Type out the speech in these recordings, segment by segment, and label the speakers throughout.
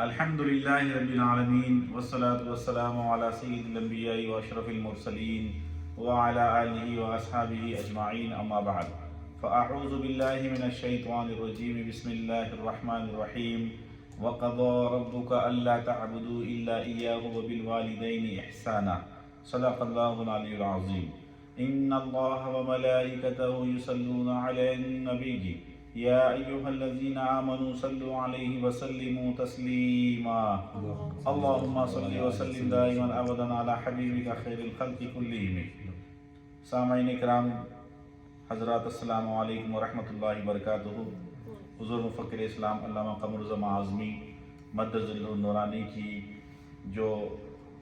Speaker 1: अल्हम्दुलिल्लाहि रब्बिल आलमीन वस्सलातु वस्सलामु अला सय्यिदिल अंबिया'i व अशरफिल मुरसलीन व अला आलिहि व अस्हाबिहि अजमाइन अम्मा बअद फ़अऊज़ु बिल्लाहि मिनश शैतानिर रजीम बिस्मिल्लाहिर रहमानिर रहीम व क़ज़ा रब्बुका अल्ला तअबुदू इल्ला इय्याहु व बिल वालिदैनि इहसाना सदक़ल्लाहुल अलियुल अज़ीम इन्नल्लाहा व मलाइकतहु युसल्लूना अलन नबी या अय्युहल्लज़ीना आमनू सल्लु अलैहि वसल्लिमू तस्लीमा अल्लाहुम्मा सल्लि व सल्लिम दाइमन अबदन अला हबीबिका खैरिल खल्क़ि कुल्लिहिम। सामईन इकराम हज़रात अस्सलामु अलैकुम व रहमतुल्लाहि व बरकातुहू। हुज़ूर मुफ़क्किर इस्लाम अल्लामा क़मरुज़्ज़मा आज़मी मद्दज़िल्लुन नूरानी की जो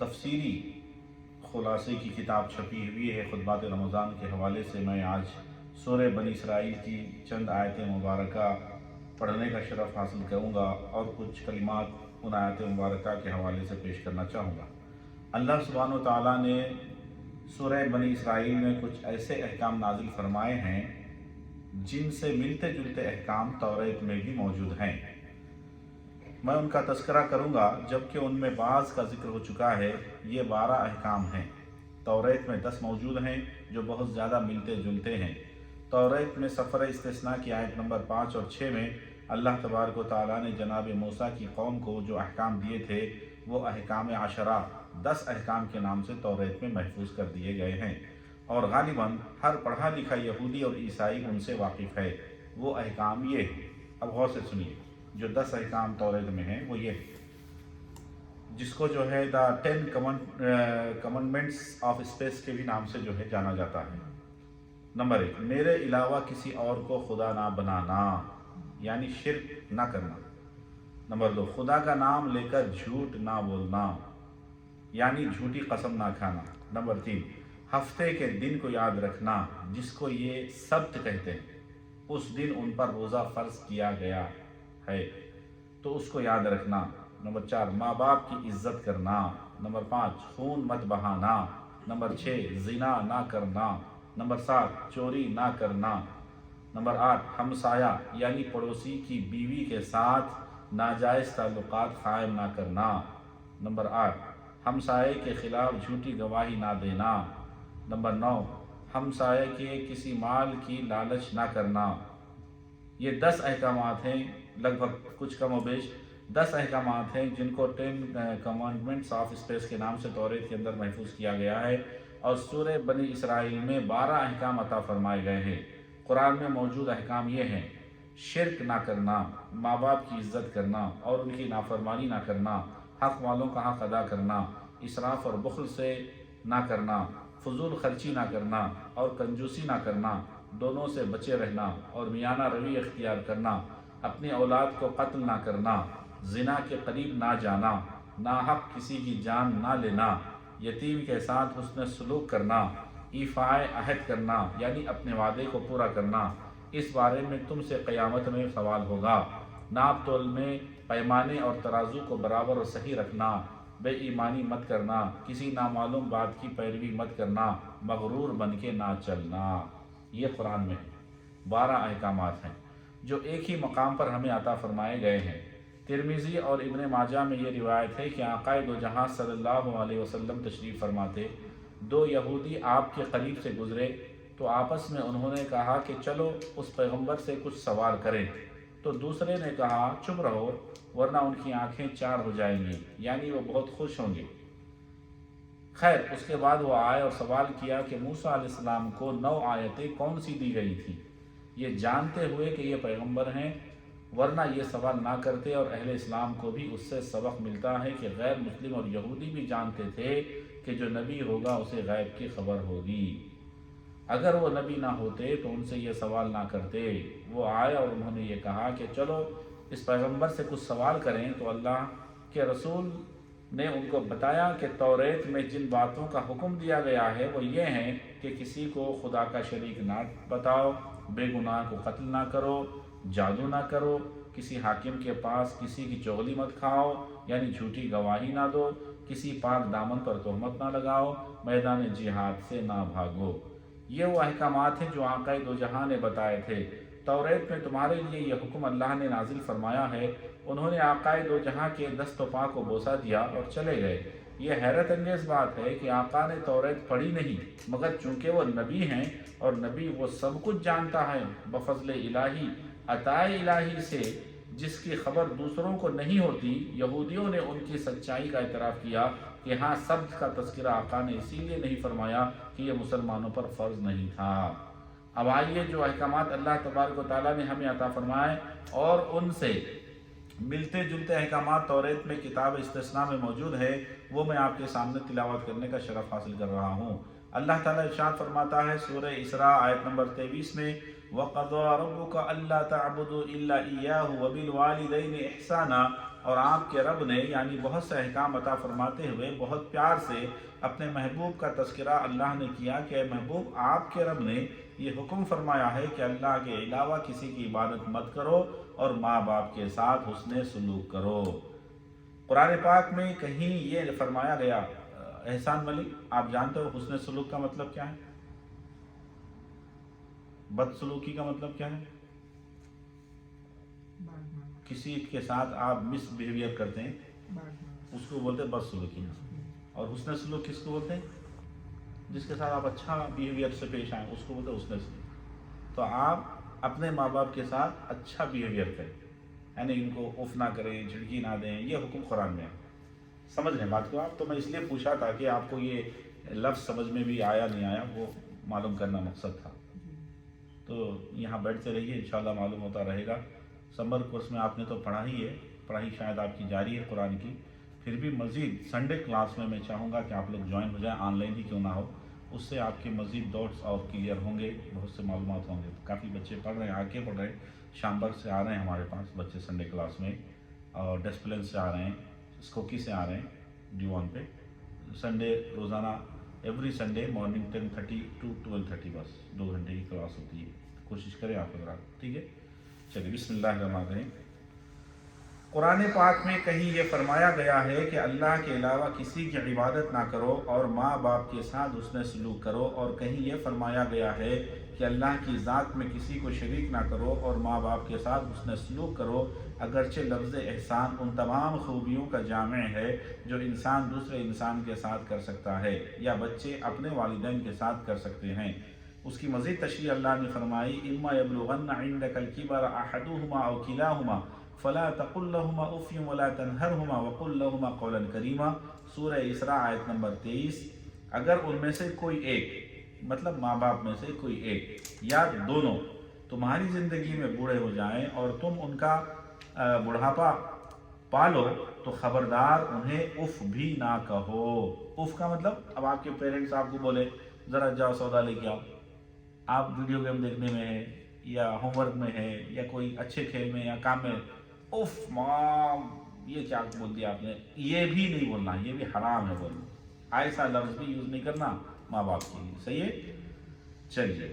Speaker 1: तफ़सीरी खुलासे की किताब छपी हुई है खुतबात रमज़ान के हवाले से, मैं आज सूरह बनी इसराइल की चंद आयतें मुबारका पढ़ने का शरफ़ हासिल करूँगा और कुछ कलिमात उन आयत मुबारका के हवाले से पेश करना चाहूँगा। अल्लाह सुब्हानहु व तआला ने सूरह बनी इसराइल में कुछ ऐसे अहकाम नाजिल फरमाए हैं जिनसे मिलते जुलते अहकाम तौरात में भी मौजूद हैं। मैं उनका तज़किरा करूँगा, जबकि उनमें बाज़ का जिक्र हो चुका है। ये 12 अहकाम हैं। तौरात में 10 मौजूद हैं जो बहुत ज़्यादा मिलते जुलते हैं। तौरात में सफ़र इस्तिस्ना की आयत नंबर 5 और 6 में अल्लाह तबारक व तआला ने जनाब मूसा की कौम को जो अहकाम दिए थे वो अहकाम आशरा 10 अहकाम के नाम से तौरात में महफूज कर दिए गए हैं और गालिबन हर पढ़ा लिखा यहूदी और ईसाई उनसे वाकिफ़ है। वो अहकाम ये हैं, अब गौर से सुनिए, जो 10 अहकाम तौरात में हैं वो ये, जिसको जो है द 10 कमांडमेंट्स ऑफ स्पेस के भी नाम से जो है जाना जाता है। नंबर 1, मेरे अलावा किसी और को खुदा ना बनाना, यानी शिर्क ना करना। नंबर 2, खुदा का नाम लेकर झूठ ना बोलना, यानी झूठी कसम ना खाना। नंबर 3, हफ्ते के दिन को याद रखना, जिसको ये सब्त कहते हैं। उस दिन उन पर रोज़ा फ़र्ज किया गया है तो उसको याद रखना। नंबर 4, माँ बाप की इज्जत करना। नंबर 5, खून मत बहाना। नंबर 6, जिना ना करना। नंबर 7, चोरी ना करना। नंबर 8, हमसाया यानी पड़ोसी की बीवी के साथ नाजायज़ ताल्लुकात कायम ना करना। नंबर 8, हमसाये के ख़िलाफ़ झूठी गवाही ना देना। नंबर 9, हमसाये के किसी माल की लालच ना करना। ये 10 अहकामात हैं, लगभग कुछ कम और बेश 10 अहकामात हैं जिनको 10 कमांडमेंट्स ऑफ स्पेस के नाम से तौरात के अंदर महफूज किया गया है और सूरह बनी इसराइल में 12 अहकाम अता फरमाए गए हैं। कुरान में मौजूद अहकाम ये हैं: शिर्क ना करना, माँ बाप की इज्जत करना और उनकी नाफरमानी ना करना, हक़ वालों का हक़ अदा करना, इसराफ़ और बुख़्ल से ना करना, फजूल खर्ची ना करना और कंजूसी ना करना, दोनों से बचे रहना और मियाना रवि इख्तियार करना, अपनी औलाद को कत्ल ना करना, जिना के करीब ना जाना, नाहक किसी की जान ना लेना, यतीम के साथ हुस्न सलूक करना, ईफ़ाए अहद करना यानी अपने वादे को पूरा करना। इस बारे में तुमसे क़यामत में सवाल होगा। नाप तोल में पैमाने और तराजू को बराबर और सही रखना, बेईमानी मत करना, किसी नामालूम बात की पैरवी मत करना, मगरूर बन के ना चलना। ये कुरान में 12 अहकामात हैं जो एक ही मकाम पर हमें अता फरमाए गए हैं। तिरमिज़ी और इब्न माजा में ये रिवायत है कि आक़ाए दो जहां सल्लल्लाहु अलैहि वसल्लम तशरीफ़ फरमाते, 2 यहूदी आपके करीब से गुज़रे तो आपस में उन्होंने कहा कि चलो उस पैगंबर से कुछ सवाल करें। तो दूसरे ने कहा चुप रहो वरना उनकी आंखें चार हो जाएंगी, यानी वो बहुत खुश होंगे। खैर, उसके बाद वो आए और सवाल किया कि मूसा अलैहिस्सलाम को 9 आयतें कौन सी दी गई थी, ये जानते हुए कि ये पैगंबर हैं, वरना ये सवाल ना करते। और अहले इस्लाम को भी उससे सबक मिलता है कि गैर मुस्लिम और यहूदी भी जानते थे कि जो नबी होगा उसे गैब की खबर होगी। अगर वो नबी ना होते तो उनसे ये सवाल ना करते। वो आए और उन्होंने ये कहा कि चलो इस पैगंबर से कुछ सवाल करें। तो अल्लाह के रसूल ने उनको बताया कि तौरात में जिन बातों का हुक्म दिया गया है वो ये हैं कि किसी को खुदा का शरीक ना बताओ, बेगुनाह को कत्ल ना करो, जादू ना करो, किसी हाकिम के पास किसी की चुगली मत खाओ यानी झूठी गवाही ना दो, किसी पाक दामन पर तोहमत ना लगाओ, मैदान जिहाद से ना भागो। ये वो अहकामात हैं जो आक़ाए दो जहां ने बताए थे। तौरात में तुम्हारे लिए यह हुक्म अल्लाह ने नाजिल फरमाया है انہوں نے آقائے دو جہاں کے دست و پا کو بوسہ دیا اور چلے گئے۔ یہ حیرت انگیز بات ہے کہ آقا نے توریت پڑھی نہیں، مگر چونکہ وہ نبی ہیں اور نبی وہ سب کچھ جانتا ہے، بفضل الہی عطائے الہی سے جس کی خبر دوسروں کو نہیں ہوتی، یہودیوں نے ان کی سچائی کا اعتراف کیا کہ ہاں سبز کا تذکرہ آقا نے اسی لیے نہیں فرمایا کہ یہ مسلمانوں پر فرض نہیں تھا۔ اب آئیے جو احکامات اللہ تبارک و تعالیٰ نے ہمیں عطا فرمائے اور ان سے ملتے جلتے احکامات توریت میں کتاب استثناء میں موجود ہے، وہ میں آپ کے سامنے تلاوت کرنے کا شرف حاصل کر رہا ہوں۔ اللہ تعالیٰ ارشاد فرماتا ہے سورہ اسراء آیت نمبر 23 میں، وَقَضَىٰ رَبُّكَ أَلَّا تَعْبُدُوا إِلَّا إِيَّاهُ وَبِالْوَالِدَيْنِ إِحْسَانًا، اور آپ کے رب نے یعنی بہت سے احکام عطا فرماتے ہوئے بہت پیار سے اپنے محبوب کا تذکرہ اللہ نے کیا کہ اے محبوب، آپ کے رب نے یہ حکم فرمایا ہے کہ اللہ کے علاوہ کسی کی عبادت مت کرو اور ماں باپ کے ساتھ حسن سلوک کرو۔ قرآن پاک میں کہیں یہ فرمایا گیا، احسان ملک آپ جانتے ہو حسن سلوک کا مطلب کیا ہے؟ بد سلوکی کا مطلب کیا ہے؟ کسی کے ساتھ آپ مس بیہیویئر کرتے ہیں اس کو بولتے ہیں بد سلوکی، اور حسن سلوک کس کو بولتے ہیں؟ جس کے ساتھ آپ اچھا بیہیویئر سے پیش آئیں اس کو بولتے ہیں حسن سلوک۔ تو آپ اپنے ماں باپ کے ساتھ اچھا بیہیویئر کریں، یعنی ان کو اف نہ کریں، جھڑکی نہ دیں، یہ حکم قرآن میں ہے۔ سمجھ رہے ہیں بات کو آپ؟ تو میں اس لیے پوچھا تھا کہ آپ کو یہ لفظ سمجھ میں بھی آیا نہیں آیا، وہ معلوم کرنا مقصد تھا۔ تو یہاں بیٹھتے رہیے، انشاءاللہ معلوم ہوتا رہے گا۔ سمر کورس میں آپ نے تو پڑھا ہی ہے، پڑھائی شاید آپ کی جاری ہے قرآن کی، پھر بھی مزید سنڈے کلاس میں چاہوں گا کہ آپ لوگ جوائن ہو جائیں، آن لائن ہی کیوں نہ ہو، اس سے آپ کے مزید ڈاؤٹس اور کلیئر ہوں گے، بہت سے معلومات ہوں گے۔ کافی بچے پڑھ رہے ہیں، آ کے پڑھ رہے ہیں، شامبرگ سے آ رہے ہیں ہمارے پاس بچے سنڈے کلاس میں، اور ڈسپلن سے آ رہے ہیں، اسکوکی سے آ رہے ہیں ڈیوان پہ۔ سنڈے روزانہ ایوری سنڈے مارننگ 10:30 to 12:30 بس 2 گھنٹے کی کلاس ہوتی ہے، کوشش کریں آپ حضرات، ٹھیک ہے؟ چلیے بسم اللہ الرحمن الرحیم۔ قرآن پاک میں کہیں یہ فرمایا گیا ہے کہ اللہ کے علاوہ کسی کی عبادت نہ کرو اور ماں باپ کے ساتھ حسن سلوک کرو، اور کہیں یہ فرمایا گیا ہے کہ اللہ کی ذات میں کسی کو شریک نہ کرو اور ماں باپ کے ساتھ حسن سلوک کرو۔ اگرچہ لفظ احسان ان تمام خوبیوں کا جامع ہے جو انسان دوسرے انسان کے ساتھ کر سکتا ہے یا بچے اپنے والدین کے ساتھ کر سکتے ہیں۔ اس کی مزید تشریح اللہ نے فرمائی، اما یبلغن عندک الکبر احدہما او کلاہما فلا تقل لهما اف ولا تنهرهما وقل لهما قولا کریما، سورہ اسراء آیت نمبر 23۔ اگر ان میں سے کوئی ایک، مطلب ماں باپ میں سے کوئی ایک یا دونوں تمہاری زندگی میں بوڑھے ہو جائیں اور تم ان کا بڑھاپا پالو تو خبردار انہیں اف بھی نہ کہو۔ اف کا مطلب اب آپ کے پیرنٹس آپ کو بولے ذرا جاؤ سودا لے کے آؤ، آپ ویڈیو گیم دیکھنے میں ہے یا ہوم ورک میں ہے یا کوئی اچھے کھیل میں یا کام میں، اف مام یہ کیا بول دیا آپ نے، یہ بھی نہیں بولنا، یہ بھی حرام ہے بولنا، ایسا لفظ بھی یوز نہیں کرنا ماں باپ کے لیے، صحیح ہے؟ چلیے،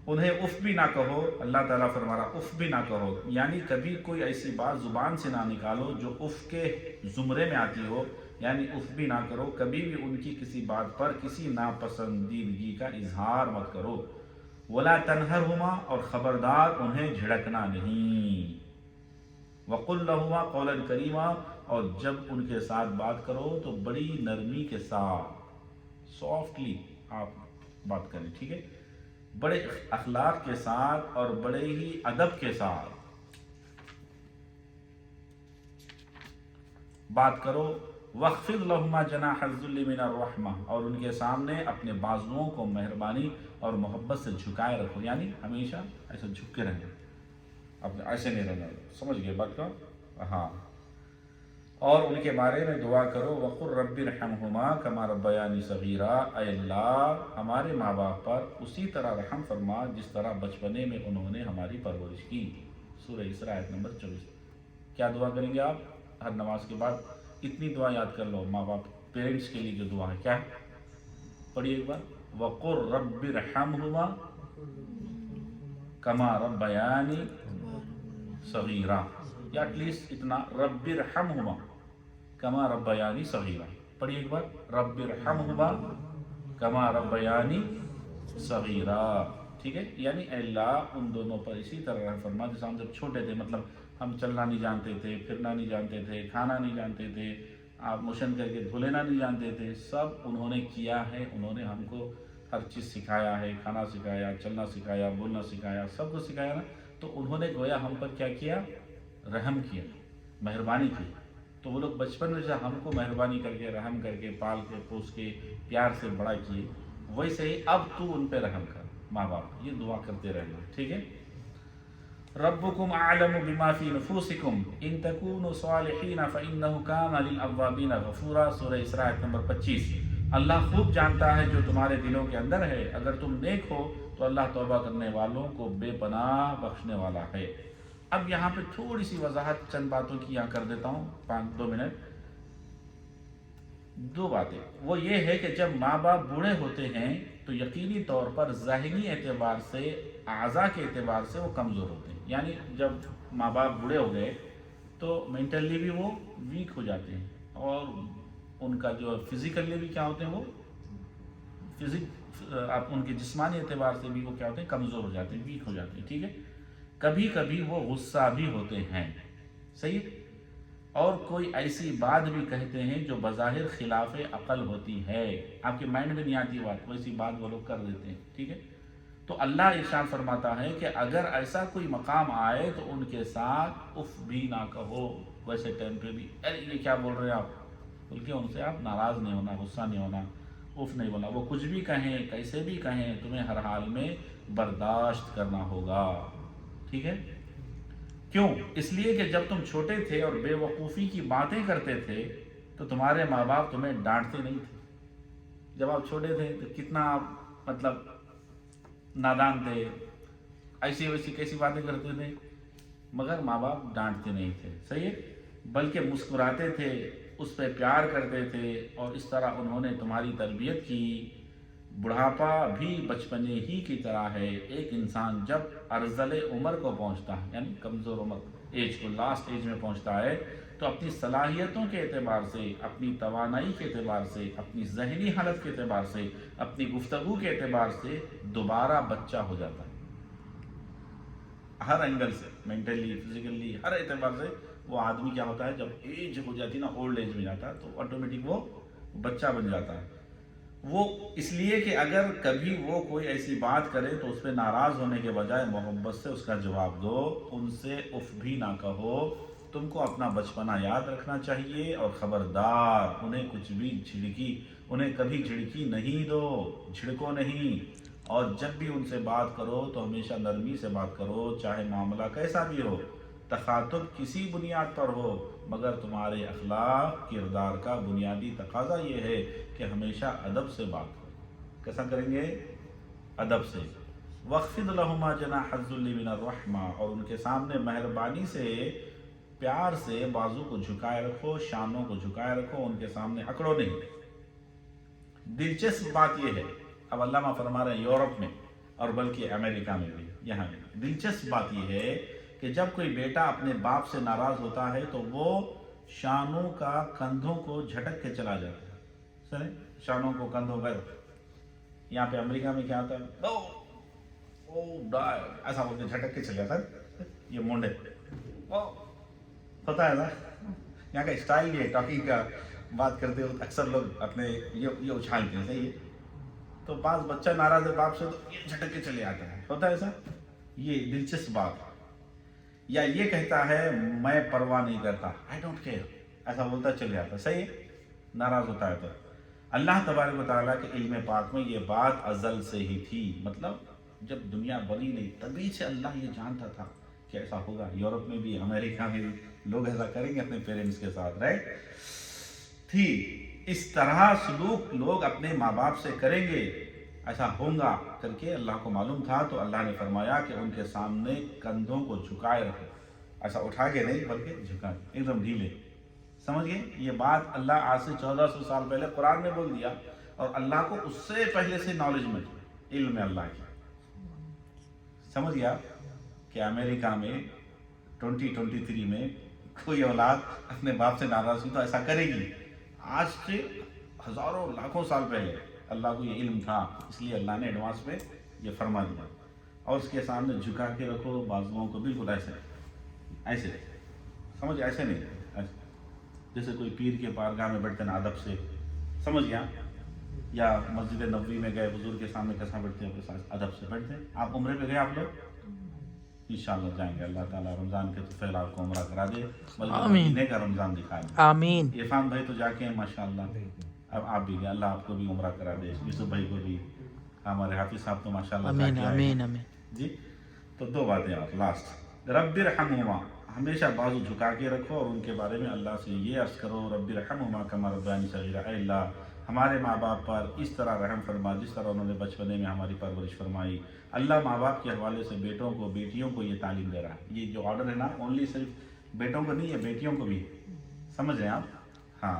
Speaker 1: انہیں اف بھی نہ کہو، اللہ تعالیٰ فرما رہا اف بھی نہ کہو، یعنی کبھی کوئی ایسی بات زبان سے نہ نکالو جو اف کے زمرے میں آتی ہو، یعنی اف بھی نہ کرو، کبھی بھی ان کی کسی بات پر کسی ناپسندیدگی کا اظہار مت کرو۔ ولا تنہرہما، اور خبردار انہیں جھڑکنا نہیں۔ وقل لہما قولا کریما، اور جب ان کے ساتھ بات کرو تو بڑی نرمی کے ساتھ، سافٹلی آپ بات کریں، ٹھیک ہے؟ بڑے اخلاق کے ساتھ اور بڑے ہی ادب کے ساتھ بات کرو۔ وَاخْفِضْ لَهُمَا جَنَاحَ الذُّلِّ مِنَ الرَّحْمَةِ، اور ان کے سامنے اپنے بازوؤں کو مہربانی اور محبت سے جھکائے رکھو، یعنی ہمیشہ ایسے جھک کے رہنا، اب ایسے نہیں رہنا، سمجھ گئے بات کا؟ ہاں، اور ان کے بارے میں دعا کرو، وَقُلْ رَبِّ ارْحَمْهُمَا كَمَا رَبَّيَانِي صَغِيرًا، اے اللہ ہمارے ماں باپ پر اسی طرح رحم فرما جس طرح بچپنے میں انہوں نے ہماری پرورش کی، سورہ اسراء آیت نمبر 24۔ کیا دعا کریں گے آپ ہر نماز کے بعد؟ اتنی دعا یاد کر لو، ماں باپ پیرنٹس کے لیے جو دعا ہے کیا ہے، پڑھیے ایک بار، وَقُلْ رَبِّ ارْحَمْهُمَا كَمَا رَبَّيَانِي صَغِيرًا، یا ایٹ لیسٹ اتنا، رَبِّ ارْحَمْهُمَا كَمَا رَبَّيَانِي صَغِيرًا، پڑھیے ایک بار، رَبِّ ارْحَمْهُمَا كَمَا رَبَّيَانِي صَغِيرًا، ٹھیک ہے؟ یعنی اے اللہ ان دونوں پر اسی طرح رحم فرما جیسا ہم جب چھوٹے تھے، مطلب हम चलना नहीं जानते थे, फिरना नहीं जानते थे, खाना नहीं जानते थे, आप मोशन करके धो लेना नहीं जानते थे, सब उन्होंने किया है। उन्होंने हमको हर चीज़ सिखाया है, खाना सिखाया, चलना सिखाया, बोलना सिखाया, सब कुछ सिखाया ना। तो उन्होंने गोया हम पर क्या किया, रहम किया, मेहरबानी की। तो वो लोग बचपन में जैसे हमको मेहरबानी करके, रहम करके, पाल के, पोस के, प्यार से बड़ा किए, वैसे ही अब तू उन पे रहम कर, माँ बाप, ये दुआ करते रहना, ठीक है। रब्बुकुम आलमु बिमा फी नुफूसिकुम इन तकूनु सालिहीन फइन्नहु कान लिल अव्वाबीन गफूरा। सूरह इसरा आयत नंबर 25। अल्लाह खूब जानता है जो तुम्हारे दिलों के अंदर है, अगर तुम नेक हो तो अल्लाह तौबा करने वालों को बेपनाह बख्शने वाला है। अब यहाँ पे थोड़ी सी वजाहत चंद बातों की यहाँ कर देता हूँ, 2 मिनट। 2 बातें, वो ये है कि जब माँ बाप बूढ़े होते हैं तो यकीनी तौर पर ज़ाहिरी एतबार से, आज़ा के एतबार से वो कमज़ोर होते हैं। यानी जब माँ बाप बूढ़े हो गए तो मेंटली भी वो वीक हो जाते हैं, और उनका जो फिज़िकली भी क्या होते हैं, वो आप उनके जिस्मानी एतबार से भी वो क्या होते हैं, कमज़ोर हो जाते हैं, वीक हो जाते हैं, ठीक है। कभी कभी वो गुस्सा भी होते हैं, सही है, और कोई ऐसी बात भी कहते हैं जो बज़ाहिर खिलाफ अक़ल होती है, आपके माइंड में नहीं आती बात, वैसी बात वो लोग कर देते हैं, ठीक है। तो अल्लाह इरशाद फरमाता है कि अगर ऐसा कोई मकाम आए तो उनके साथ उफ भी ना कहो, वैसे टाइम पे भी अरे ये क्या बोल रहे हैं आप, बल्कि उनसे आप नाराज़ नहीं होना, गुस्सा नहीं होना, उफ नहीं बोलना। वो कुछ भी कहें, कैसे भी कहें, तुम्हें हर हाल में बर्दाश्त करना होगा, ठीक है। क्यों? इसलिए कि जब तुम छोटे थे और बेवकूफ़ी की बातें करते थे तो तुम्हारे माँ बाप तुम्हें डांटते नहीं थे। जब आप छोटे थे तो कितना आप मतलब नादान थे, ऐसी वैसी कैसी बातें करते थे, मगर माँ बाप डांटते नहीं थे, सही है, बल्कि मुस्कुराते थे, उस पर प्यार करते थे, और इस तरह उन्होंने तुम्हारी तरबियत की। बुढ़ापा भी बचपने ही की तरह है। एक इंसान जब अर्ज़ल उम्र को पहुंचता है, यानी कमज़ोर उम्र एज को, लास्ट एज में पहुंचता है, तो अपनी सलाहियतों के एतबार से, अपनी तवानाई के एतबार से, अपनी ज़हनी हालत के एतबार से, अपनी गुफ्तगू के एतबार से दोबारा बच्चा हो जाता है। हर एंगल से, मेंटली, फिजिकली, हर एतबार से वो आदमी क्या होता है, जब एज हो जाती है ना, ओल्ड एज में जाता है, तो ऑटोमेटिक वो बच्चा बन जाता है। वो इसलिए कि अगर कभी वो कोई ऐसी बात करे तो उस पर नाराज़ होने के बजाय मोहब्बत से उसका जवाब दो, उनसे उफ भी ना कहो। तुमको अपना बचपना याद रखना चाहिए, और ख़बरदार उन्हें कुछ भी उन्हें कभी झिड़की नहीं दो, झिड़को नहीं। और जब भी उनसे बात करो तो हमेशा नरमी से बात करो, चाहे मामला कैसा भी हो, तखातुब किसी बुनियाद पर हो, मगर तुम्हारे अखलाक किरदार का बुनियादी तकाजा ये है कि हमेशा अदब से बात करो। कैसा करेंगे? अदब से। वक़्फ़िद लहुमा जनाहज़्ज़ुल्लि मिनर रहमा, और उनके सामने मेहरबानी से, प्यार से बाजू को झुकाए रखो, शानों को झुकाए रखो, उनके सामने अकड़ो नहीं। दिलचस्प बात यह है, अब अल्लामा फरमा रहे हैं यूरोप में और बल्कि अमेरिका में भी, यहाँ भी दिलचस्प बात यह है कि जब कोई बेटा अपने बाप से नाराज़ होता है तो वो शानों का कंधों को झटक के चला जाता है, सुने, शानों को कंधों पर। यहाँ पे अमेरिका में क्या होता है, ऐसा बोलते झटक के चले जाता है, ये मुंडे होता है ना, यहाँ का स्टाइल ये टॉकिंग का, बात करते हो अक्सर लोग अपने ये उछालते हैं, सही है। तो बास बच्चा नाराज है बाप से तो ये झटक के चले आता है, होता है ऐसा। ये दिलचस्प बात। या ये कहता है मैं परवाह नहीं करता, आई डोंट केयर, ऐसा बोलता चले जाता, सही है, नाराज होता है। तो अल्लाह तबारक व तआला के इल्म पाक में ये बात अज़ल से ही थी, मतलब जब दुनिया बनी नहीं तभी से अल्लाह ये जानता था कि ऐसा होगा। यूरोप में भी, अमेरिका में भी लोग ऐसा करेंगे अपने पेरेंट्स के साथ, राइट। थी इस तरह सलूक लोग अपने माँ बाप से करेंगे, ऐसा होगा करके अल्लाह को मालूम था। तो अल्लाह ने फरमाया कि उनके सामने कंधों को झुकाए रखो, ऐसा उठा के नहीं बल्कि झुका, एकदम ढीले, समझ गए। ये बात अल्लाह आज से 1400 साल पहले कुरान में बोल दिया, और अल्लाह को उससे पहले से नॉलेज में, इल्म में अल्लाह की, समझ गया कि अमेरिका में 2023 में कोई औलाद अपने बाप से नाराज़ हुई तो ऐसा करेगी। आज से हज़ारों लाखों साल पहले अल्लाह को ये इल्म था, इसलिए अल्लाह ने एडवांस में ये फरमा दिया। और उसके सामने झुका के रखो बाजुओं को, बिल्कुल ऐसे ऐसे समझ ऐसे नहीं, जैसे कोई पीर के बारगाह में बैठते ना अदब से, समझ गया, या मस्जिद नबवी में गए बुजुर्ग के सामने कैसा बैठते हैं, उसके साथ अदब से बैठते हैं। आप उम्रे पे गए आप लोग, इंशाअल्लाह जाएंगे, अल्लाह ताला रमज़ान के तुफ़ैल आपको उम्रा करा दे, बल्कि महीने का रमज़ान दिखा दे।
Speaker 2: आमीन।
Speaker 1: इरफान भाई तो जाके हैं माशाअल्लाह, अब आप भी गए, अल्लाह आपको भी उम्रा करा दे, यूसुफ भाई को भी, हमारे हाफिज़ साहब तो माशाअल्लाह
Speaker 2: आमीन
Speaker 1: जाके आए
Speaker 2: आमीन
Speaker 1: हैं।
Speaker 2: आमीन।
Speaker 1: जी, तो दो बातें और लास्ट, रब्बिरहमहुमा, हमेशा बाजू झुका के रखो और उनके बारे में अल्लाह से ये अर्ज़ करो, रब्बिरहमहुमा कमा रब्बानी सगीरा, ऐ अल्लाह हमारे माँ बाप पर इस तरह रहम फरमा जिस तरह उन्होंने बचपने में हमारी परवरिश फरमाई। अल्लाह माँ बाप के हवाले से बेटों को बेटियों को ये तालीम दे रहा है, ये जो ऑर्डर है ना, ओनली सिर्फ बेटों को नहीं है, बेटियों को भी, समझ रहे हैं आप, हाँ,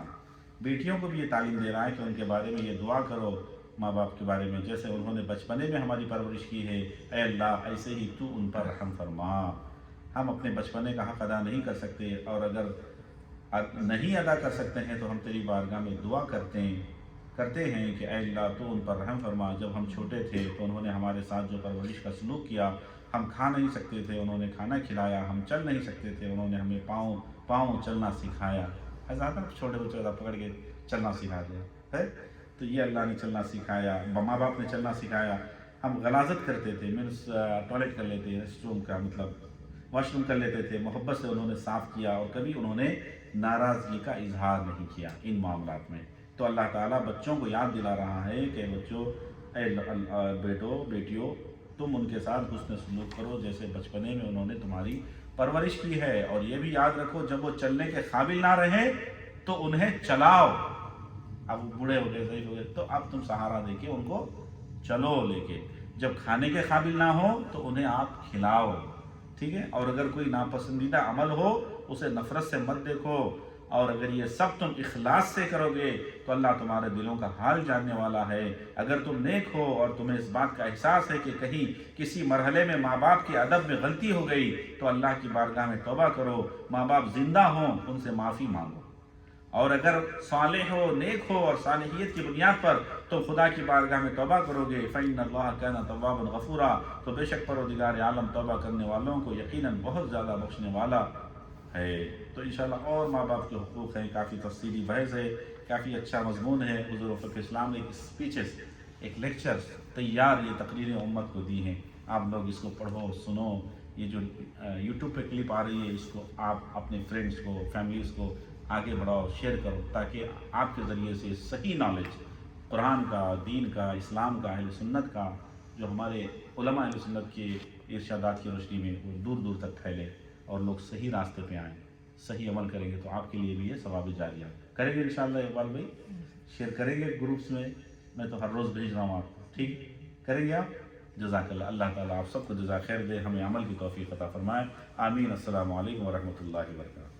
Speaker 1: बेटियों को भी ये तालीम दे रहा है कि उनके बारे में ये दुआ करो माँ बाप के बारे में, जैसे उन्होंने बचपने में हमारी परवरिश की है, ऐ अल्लाह ऐसे ही तू उन पर रहम फरमा। हम अपने बचपने का हक़ अदा नहीं कर सकते, और अगर नहीं अदा कर सकते हैं तो हम तेरी बारगाह में दुआ करते हैं कि ऐ अल्लाह तू उन पर रहम फरमा। जब हम छोटे थे तो उन्होंने हमारे साथ जो परवरिश का सलूक किया, हम खा नहीं सकते थे, उन्होंने खाना खिलाया, हम चल नहीं सकते थे, उन्होंने हमें पाँव चलना सिखाया। ज़्यादा छोटे बच्चों को पकड़ के चलना सिखा दे है, तो ये अल्लाह ने चलना सिखाया, माँ बाप ने चलना सिखाया। हम गलाजत करते थे, मीन्स टॉयलेट कर लेते, रेस्ट रूम का मतलब वॉशरूम कर लेते थे, मोहब्बत से उन्होंने साफ़ किया, और कभी उन्होंने नाराज़गी का इजहार नहीं किया इन मामलात में। तो अल्लाह ताला बच्चों को याद दिला रहा है कि बच्चों, बेटों बेटियों, तुम उनके साथ हुस्न सलूक करो जैसे बचपने में उन्होंने तुम्हारी परवरिश की है, और ये भी याद रखो जब वो चलने के काबिल ना रहे तो उन्हें चलाओ। अब वो बूढ़े हो गए, सही हो गए, तो अब तुम सहारा देके उनको चलो लेके। जब खाने के काबिल ना हो तो उन्हें आप खिलाओ, ठीक है। और अगर कोई नापसंदीदा अमल हो उसे नफरत से मत देखो, और अगर ये सब तुम इखलास से करोगे तो अल्लाह तुम्हारे दिलों का हाल जानने वाला है। अगर तुम नेक हो और तुम्हें इस बात का एहसास है कि कहीं किसी मरहले में माँ बाप के अदब में गलती हो गई तो अल्लाह की बारगाह में तौबा करो, माँ बाप जिंदा हों उनसे माफ़ी मांगो। और अगर सालेह हो, नेक हो और सालिहियत की बुनियाद पर तो खुदा की बारगाह में तौबा करोगे, फ़इन्नल्लाह काना तव्वाबन गफ़ूरा, तो बेशक परवरदिगार आलम तौबा करने वालों को यकीनन बहुत ज़्यादा बख्शने वाला है। तो इंशाअल्लाह और माँ बाप के हुकूक़ हैं, काफ़ी तफसीली बहस है, काफ़ी अच्छा मज़मून है। हुज़ूर फ़िक़्ह इस्लाम ने एक स्पीचेस, एक लेक्चर तैयार ये तकरीरें उम्मत को दी हैं, आप लोग इसको पढ़ो सुनो। ये जो यूट्यूब पे क्लिप आ रही है इसको आप अपने फ्रेंड्स को, फैमिलीज़ को आगे बढ़ाओ, शेयर करो, ताकि आपके ज़रिए से सही नॉलेज कुरान का, दीन का, इस्लाम का, अहले सुन्नत का, जो हमारे उलमा अहले सुन्नत के इरशादात की रोशनी में वो दूर दूर तक फैले और लोग सही रास्ते पे आएँ, सही अमल करेंगे तो आपके लिए भी ये सवाब जारिया करेंगे इंशाअल्लाह। इकबाल भाई शेयर करेंगे ग्रुप्स में, मैं तो हर रोज़ भेज रहा हूँ आपको, ठीक करेंगे आप। जज़ाकल्लाह, अल्लाह ताला आप सबको जज़ा खैर दे, हमें अमल की तौफीक अता फरमाए, आमीन। अस्सलामु अलैकुम व रहमतुल्लाहि व बरकातहू।